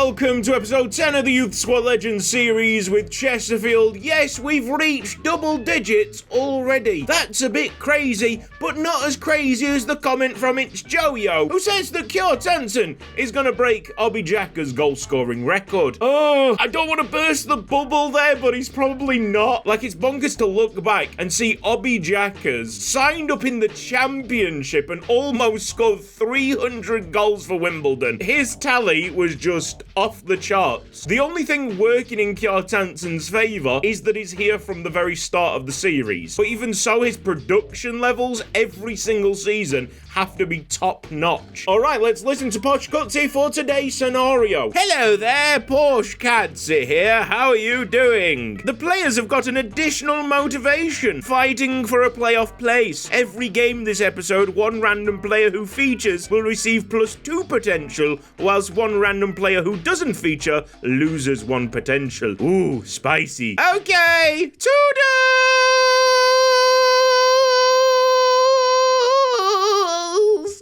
welcome to episode 10 of the Youth Squad Legends series with Chesterfield. Yes, we've reached double digits already. That's a bit crazy, but not as crazy as the comment from It's Jojo, who says that Kjartansson is going to break Obi Jacka's goal-scoring record. Oh, I don't want to burst the bubble there, but he's probably not. Like, it's bonkers to look back and see Obi Jacka's signed up in the championship and almost scored 300 goals for Wimbledon. His tally was just off the charts. The only thing working in Kjartansson's favour is that he's here from the very start of the series. But even so, his production levels every single season have to be top-notch. Alright, let's listen to Posh Cutsy for today's scenario. Hello there, Posh Cutsy here. How are you doing? The players have got an additional motivation, fighting for a playoff place. Every game this episode, one random player who features will receive +2 potential, whilst one random player who doesn't feature loses 1 potential. Ooh, spicy. Okay,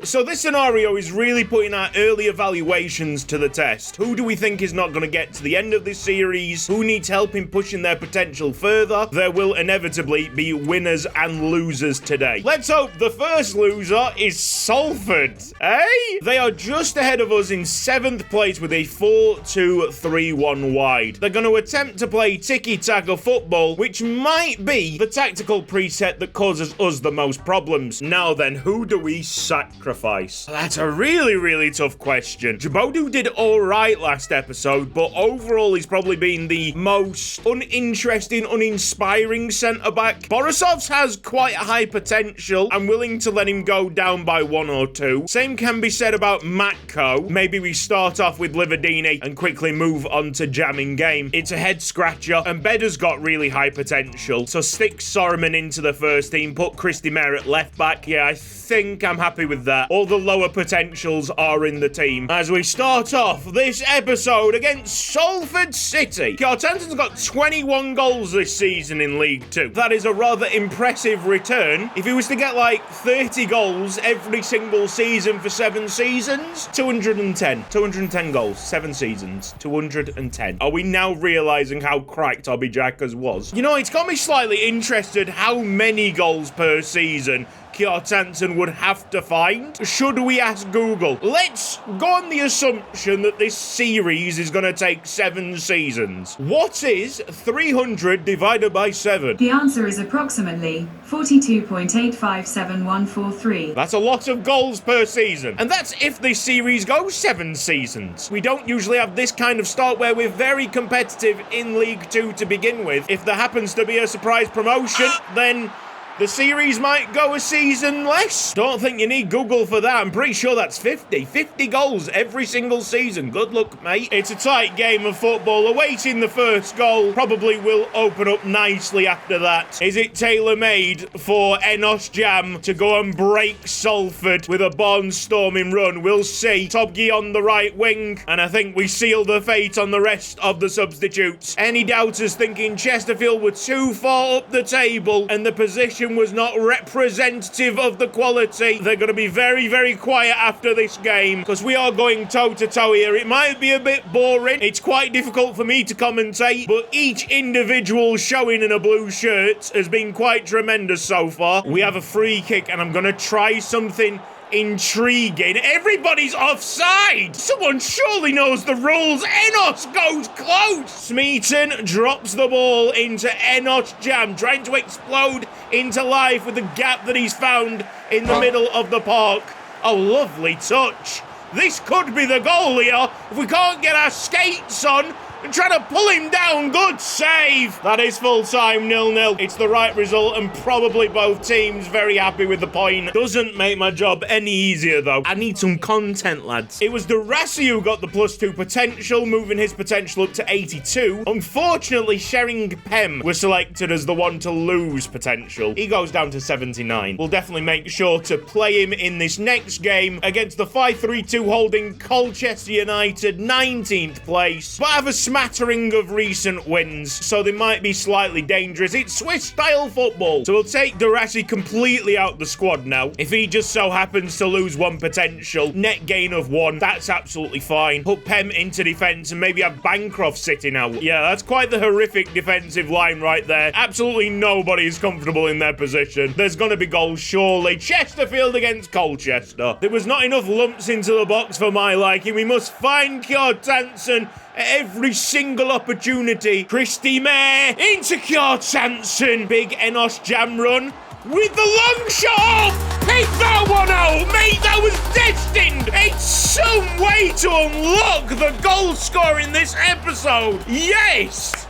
So this scenario is really putting our early evaluations to the test. Who do we think is not going to get to the end of this series? Who needs help in pushing their potential further? There will inevitably be winners and losers today. Let's hope the first loser is Salford, eh? They are just ahead of us in 7th place with a 4-2-3-1 wide. They're going to attempt to play tiki-taka football, which might be the tactical preset that causes us the most problems. Now then, who do we sacrifice? That's a really tough question. Djibouti did alright last episode, but overall he's probably been the most uninteresting, uninspiring centre-back. Borisov's has quite a high potential. I'm willing to let him go down by 1 or 2. Same can be said about Matko. Maybe we start off with Livadini and quickly move on to jamming game. It's a head-scratcher, and Bedda's got really high potential, so stick Sorman into the first team, put Christy Mayer at left-back. Yeah, I think I'm happy with that. All the lower potentials are in the team. As we start off this episode against Salford City. Kjartansson's got 21 goals this season in League 2. That is a rather impressive return. If he was to get like 30 goals every single season for 7 seasons, 210 goals, 7 seasons, 210. Are we now realising how cracked Obi Jacka's was? You know, it's got me slightly interested how many goals per season Kjartansson would have to find. Should we ask Google? Let's go on the assumption that this series is going to take 7 seasons. What is 300 divided by 7? The answer is approximately 42.8571143. That's a lot of goals per season. And that's if this series goes 7 seasons. We don't usually have this kind of start where we're very competitive in League 2 to begin with. If there happens to be a surprise promotion, then the series might go a season less. Don't think you need Google for that. I'm pretty sure that's 50 goals every single season. Good luck, mate. It's a tight game of football. Awaiting the first goal. Probably will open up nicely after that. Is it tailor-made for Enos Jam to go and break Salford with a barnstorming run? We'll see. Tobgi on the right wing. And I think we seal the fate on the rest of the substitutes. Any doubters thinking Chesterfield were too far up the table and the position was not representative of the quality, they're going to be very quiet after this game, because we are going toe-to-toe here. It might be a bit boring. It's quite difficult for me to commentate, but each individual showing in a blue shirt has been quite tremendous so far. We have a free kick, and I'm going to try something intriguing. Everybody's offside! Someone surely knows the rules. Enos goes close! Smeaton drops the ball into Enos Jam, trying to explode into life with the gap that he's found in the middle of the park. Oh, lovely touch. This could be the goal here if we can't get our skates on and try to pull him down. Good save. That is full time, 0-0. It's the right result, and probably both teams very happy with the point. Doesn't make my job any easier, though. I need some content, lads. It was Durassi who got the +2 potential, moving his potential up to 82. Unfortunately, Shering Pem was selected as the one to lose potential. He goes down to 79. We'll definitely make sure to play him in this next game against the 5-3-2 holding Colchester United, 19th place. But I have a smattering of recent wins, so they might be slightly dangerous. It's Swiss-style football. So we'll take Darassi completely out the squad now. If he just so happens to lose one potential, net gain of 1, that's absolutely fine. Put Pem into defence and maybe have Bancroft sitting out. Yeah, that's quite the horrific defensive line right there. Absolutely nobody is comfortable in their position. There's going to be goals, surely. Chesterfield against Colchester. There was not enough lumps into the box for my liking. We must find Kjartansson at every single opportunity. Christy Mayer into Kjartansson. Big Enos Jam run with the long shot. Pick that one out, mate. That was destined. It's some way to unlock the goal score in this episode. Yes.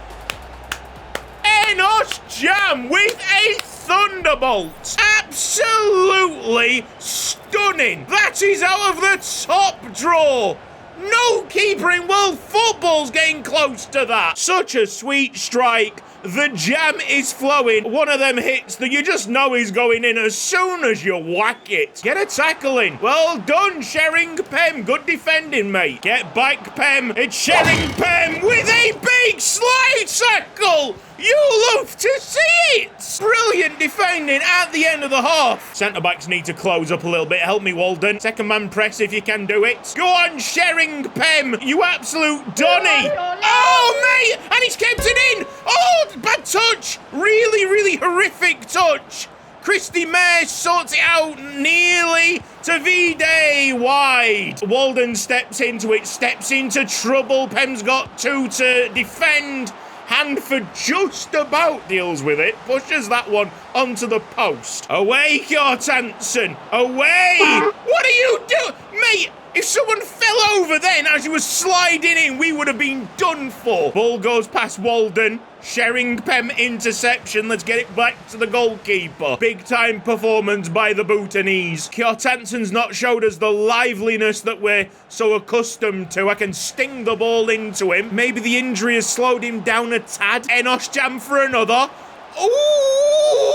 Enos Jam with a thunderbolt. Absolutely stunning. That is out of the top drawer. No keeper in world football's getting close to that. Such a sweet strike. The jam is flowing. One of them hits that you just know is going in as soon as you whack it. Get a tackle in. Well done, Shering Pem. Good defending, mate. Get back, Pem. It's Shering Pem with a big slide tackle. You love to see it. Brilliant defending at the end of the half. Centre-backs need to close up a little bit. Help me, Walden. Second man press if you can do it. Go on, Shering Pem. You absolute Donny. Oh, mate. And he's kept it in. Oh, bad touch. Really, really horrific touch. Christy Mayer sorts it out nearly to V-Day wide. Walden steps into it, steps into trouble. Pem's got 2 to defend. Handford just about deals with it, pushes that one onto the post. Away, Kjartansson. Away. What are you doing? Mate, if someone fell over then as he was sliding in, we would have been done for. Ball goes past Walden. Shering Pem interception. Let's get it back to the goalkeeper. Big time performance by the Bhutanese. Kjartansson's not showed us the liveliness that we're so accustomed to. I can sting the ball into him. Maybe the injury has slowed him down a tad. Enos Jam for another. Ooh!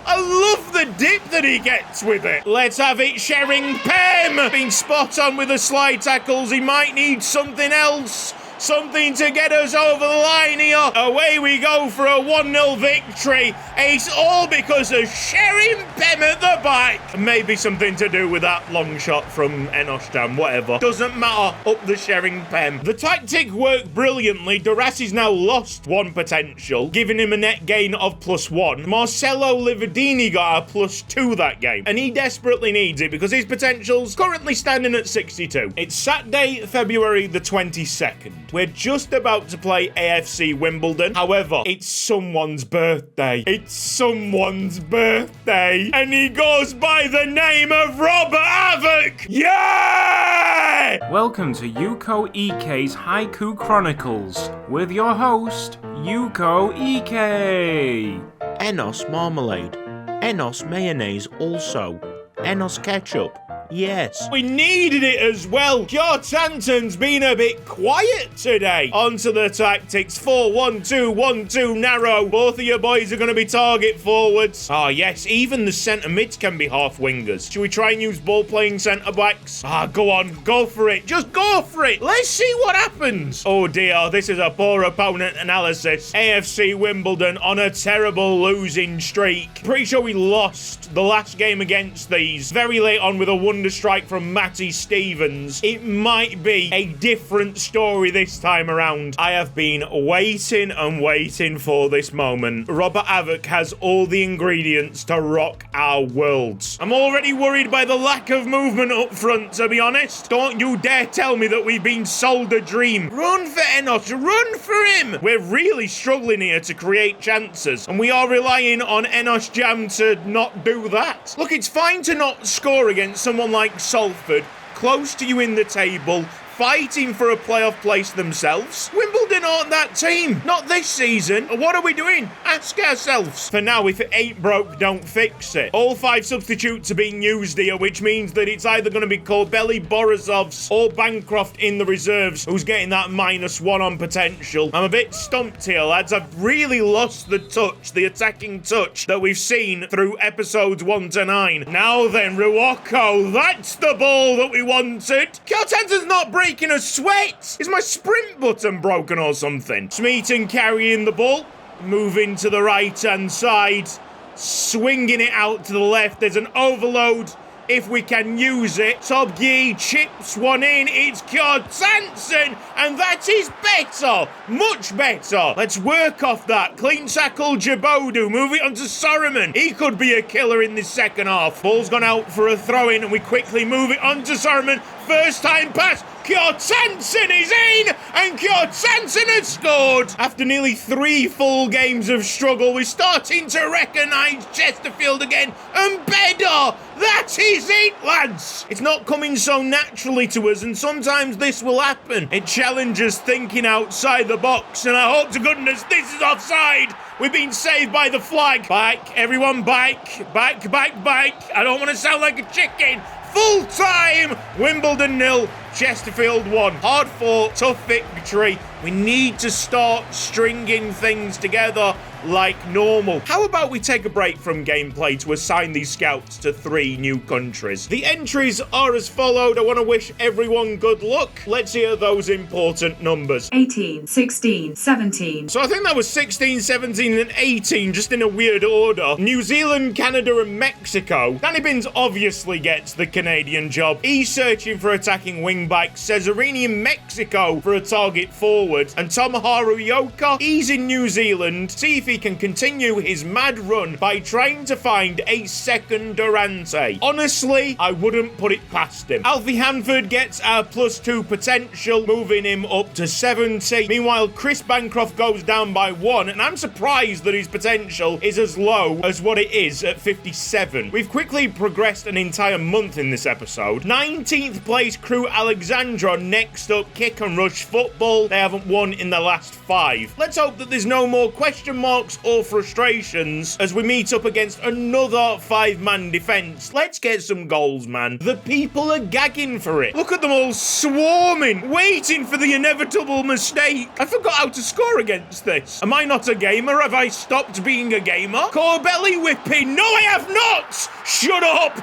I love the dip that he gets with it. Let's have it, Shering Pem. Being spot on with the slide tackles. He might need something else. Something to get us over the line here. Away we go for a 1-0 victory. It's all because of Shering Pem at the back. Maybe something to do with that long shot from Enos Jam, whatever. Doesn't matter, up the Shering Pem. The tactic worked brilliantly. Darassi's now lost 1 potential, giving him a net gain of +1. Marcelo Livardini got a +2 that game, and he desperately needs it because his potential's currently standing at 62. It's Saturday, February the 22nd. We're just about to play AFC Wimbledon. However, it's someone's birthday. It's someone's birthday. And he goes by the name of Robert Havoc. Yeah! Welcome to Yuko Ike's Haiku Chronicles with your host, Yuko Ike. Enos marmalade. Enos mayonnaise also. Enos ketchup. Yes. We needed it as well. Kjartansson's been a bit quiet today. Onto the tactics. 4-1-2-1-2 narrow. Both of your boys are going to be target forwards. Ah, yes. Even the centre mids can be half wingers. Should we try and use ball playing centre backs? Ah, go on. Go for it. Just go for it. Let's see what happens. Oh dear. This is a poor opponent analysis. AFC Wimbledon on a terrible losing streak. Pretty sure we lost the last game against these. Very late on with a wonder strike from Matty Stevens. It might be a different story this time around. I have been waiting and waiting for this moment. Robert Havoc has all the ingredients to rock our worlds. I'm already worried by the lack of movement up front, to be honest. Don't you dare tell me that we've been sold a dream. Run for Enos. Run for him. We're really struggling here to create chances, and we are relying on Enos Jam to not do that. Look, it's fine to not score against someone like Salford, close to you in the table, fighting for a playoff place themselves. Wimbledon Wimbledon aren't that team. Not this season. What are we doing? Ask ourselves. For now, if it ain't broke, don't fix it. All 5 substitutes are being used here, which means that it's either going to be Corbelli, Borisovs, or Bancroft in the reserves who's getting that -1 on potential. I'm a bit stumped here, lads. I've really lost the touch, the attacking touch that we've seen through episodes 1 to 9. Now then, Ruocco, that's the ball that we wanted. Kjartansen's not breaking a sweat. Is my sprint button broken or something? Smeaton carrying the ball, moving to the right-hand side, swinging it out to the left. There's an overload if we can use it. Tobgi chips one in. It's Kjartansen, and that is better. Much better. Let's work off that. Clean tackle, Jabodu. Move it on to Soroman. He could be a killer in this second half. Ball's gone out for a throw-in, and we quickly move it on to Soroman. First time pass. Kjartansen is in, and Kjartansen has scored. After nearly 3 full games of struggle, we're starting to recognise Chesterfield again, and better. That is it, lads. It's not coming so naturally to us, and sometimes this will happen. It challenges thinking outside the box, and I hope to goodness this is offside. We've been saved by the flag. Back, everyone back. Back, back, back. I don't want to sound like a chicken. Full time! Wimbledon 0, Chesterfield 1. Hard fought, tough victory. We need to start stringing things together like normal. How about we take a break from gameplay to assign these scouts to 3 new countries? The entries are as followed. I want to wish everyone good luck. Let's hear those important numbers. 18, 16, 17. So I think that was 16, 17, and 18, just in a weird order. New Zealand, Canada, and Mexico. Danny Binns obviously gets the Canadian job. He's searching for attacking wing-back. Cesarini in Mexico for a target forward. And Tomoharu Yoka, he's in New Zealand. See if he can continue his mad run by trying to find a second Durante. Honestly, I wouldn't put it past him. Alfie Hanford gets our +2 potential, moving him up to 70. Meanwhile, Chris Bancroft goes down by 1, and I'm surprised that his potential is as low as what it is at 57. We've quickly progressed an entire month in this episode. 19th place Crewe Alexandra next up, kick and rush football. They haven't won in the last 5. Let's hope that there's no more question marks or frustrations as we meet up against another 5-man defence. Let's get some goals, man. The people are gagging for it. Look at them all swarming, waiting for the inevitable mistake. I forgot how to score against this. Am I not a gamer? Have I stopped being a gamer? Corbelli whipping. No, I have not. Shut up.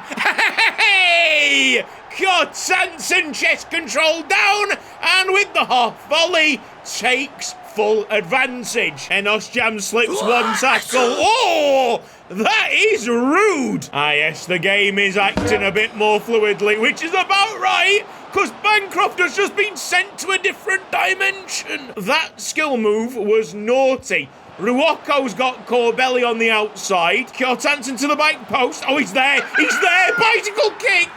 Hey! Kjartansen chest control down, and with the half volley, takes full advantage. Enos Jam slips one tackle. Oh! That is rude. Ah, yes, the game is acting a bit more fluidly, which is about right, because Bancroft has just been sent to a different dimension. That skill move was naughty. Ruocco's got Corbelli on the outside. Kjartansen to the back post. Oh, he's there. He's there. Bicycle kick.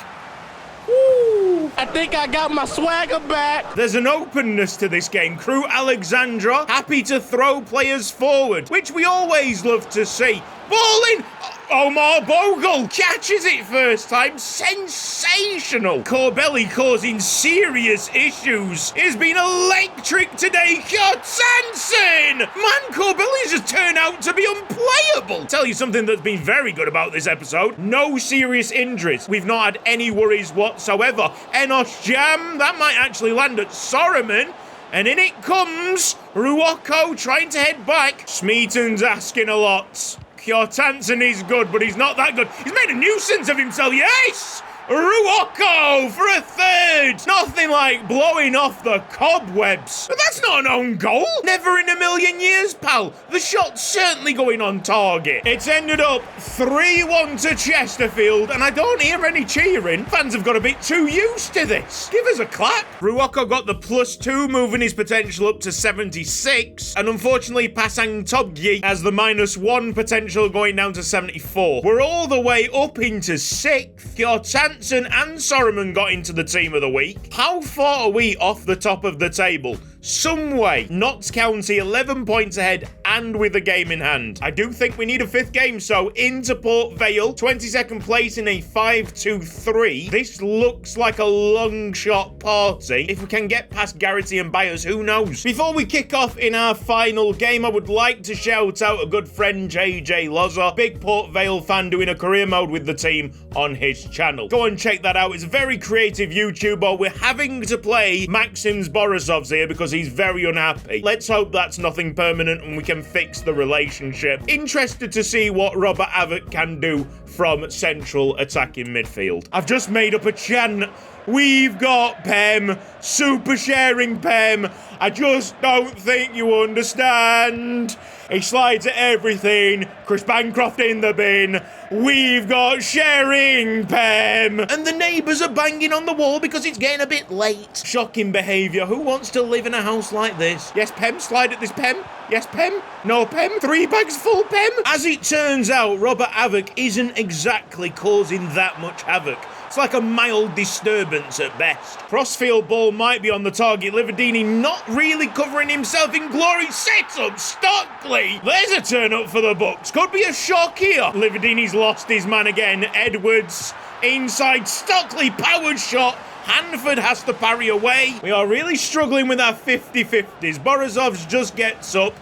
Woo. I think I got my swagger back. There's an openness to this game. Crewe Alexandra happy to throw players forward, which we always love to see. Ball in. Omar Bogle catches it first time. Sensational. Corbelli causing serious issues. He's been electric today. Kjartansen! Man, Corbelli has just turned out to be unplayable. Tell you something that's been very good about this episode. No serious injuries. We've not had any worries whatsoever. Enos Jam, that might actually land at Soroman. And in it comes Ruocco trying to head back. Smeaton's asking a lot. Kjartansen is good, but he's not that good. He's made a nuisance of himself. Yes! Ruocco for a third. Nothing like blowing off the cobwebs. But that's not an own goal. Never in a million years, pal. The shot's certainly going on target. It's ended up 3-1 to Chesterfield, and I don't hear any cheering. Fans have got a bit too used to this. Give us a clap. Ruocco got the +2, moving his potential up to 76, and unfortunately Pasang Tobgi has the -1 potential going down to 74. We're all the way up into 6th. Kjartansen and Soroman got into the team of the week. How far are we off the top of the table? Some way. Notts County 11 points ahead and with a game in hand. I do think we need a 5th game, so into Port Vale, 22nd place in a 5-2-3. This looks like a long shot party. If we can get past Garrity and Byers, who knows? Before we kick off in our final game, I would like to shout out a good friend, JJ Loza, big Port Vale fan doing a career mode with the team on his channel. Go and check that out. It's a very creative YouTuber. We're having to play Maxim's Borisov's here because he's very unhappy. Let's hope that's nothing permanent and we can fix the relationship. Interested to see what Robert Havoc can do from central attacking midfield. I've just made up a chant. We've got Pem, super sharing Pem. I just don't think you understand. He slides at everything. Chris Bancroft in the bin. We've got sharing Pem. And the neighbours are banging on the wall because it's getting a bit late. Shocking behaviour. Who wants to live in a house like this? Yes, Pem, slide at this Pem. Yes, Pem. No, Pem. 3 bags full, Pem. As it turns out, Robert Havoc isn't exactly causing that much havoc. It's like a mild disturbance at best. Crossfield ball might be on the target. Liverdini not really covering himself in glory. Sets up Stockley. There's a turn up for the Bucks. Could be a shock here. Liverdini's lost his man again. Edwards inside. Stockley powered shot. Hanford has to parry away. We are really struggling with our 50-50s. Borisov's just gets up.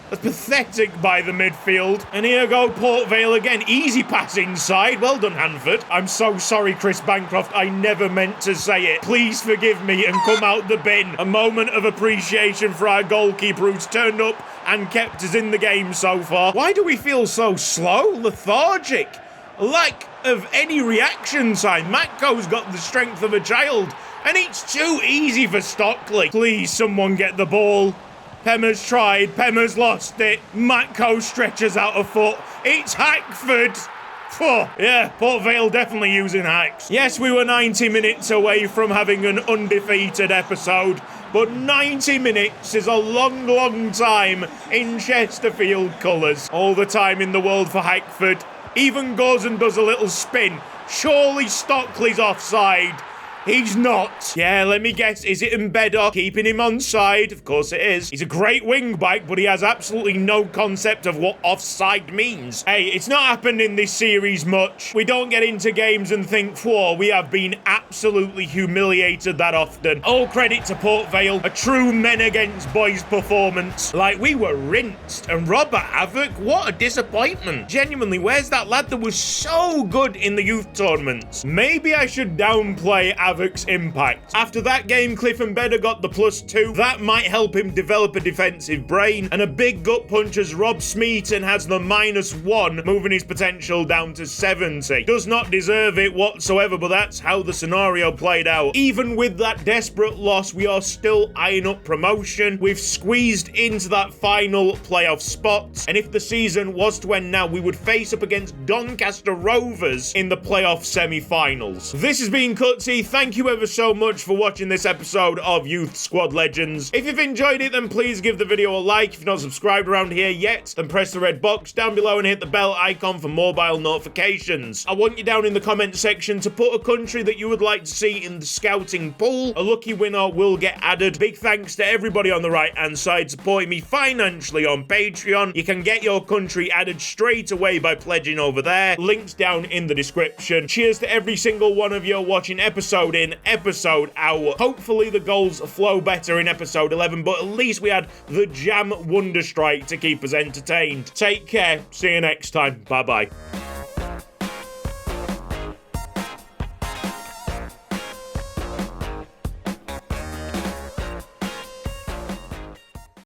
That's pathetic by the midfield. And here go Port Vale again. Easy pass inside. Well done, Hanford. I'm so sorry, Chris Bancroft. I never meant to say it. Please forgive me and come out the bin. A moment of appreciation for our goalkeeper who's turned up and kept us in the game so far. Why do we feel so slow, lethargic? Lack of any reaction time. Matko's got the strength of a child. And it's too easy for Stockley. Please, someone get the ball. Pemmer's tried, Pemmer's lost it. Matko stretches out a foot. It's Hackford. Oh, yeah, Port Vale definitely using hacks. Yes, we were 90 minutes away from having an undefeated episode, but 90 minutes is a long, long time in Chesterfield colours. All the time in the world for Hackford. Even goes and does a little spin. Surely Stockley's offside. He's not. Yeah, let me guess. Is it Mbedok keeping him on side? Of course it is. He's a great wing back, but he has absolutely no concept of what offside means. Hey, it's not happened in this series much. We don't get into games and think, whoa, we have been absolutely humiliated that often. All credit to Port Vale. A true men against boys performance. Like, we were rinsed. And Robert Havoc, what a disappointment. Genuinely, where's that lad that was so good in the youth tournaments? Maybe I should downplay Havoc's impact. After that game, Cliff Mbeda got the +2. That might help him develop a defensive brain. And a big gut punch as Rob Smeaton has the -1, moving his potential down to 70. Does not deserve it whatsoever, but that's how the scenario played out. Even with that desperate loss, we are still eyeing up promotion. We've squeezed into that final playoff spot. And if the season was to end now, we would face up against Doncaster Rovers in the playoff semi-finals. This has been Cutsy. Thank you ever so much for watching this episode of Youth Squad Legends. If you've enjoyed it, then please give the video a like. If you're not subscribed around here yet, then press the red box down below and hit the bell icon for mobile notifications. I want you down in the comment section to put a country that you would like to see in the scouting pool. A lucky winner will get added. Big thanks to everybody on the right-hand side supporting me financially on Patreon. You can get your country added straight away by pledging over there. Links down in the description. Cheers to every single one of you watching episode in, episode out. Hopefully the goals flow better in episode 11, but at least we had the Jam Wonder Strike to keep us entertained. Take care. See you next time. Bye-bye.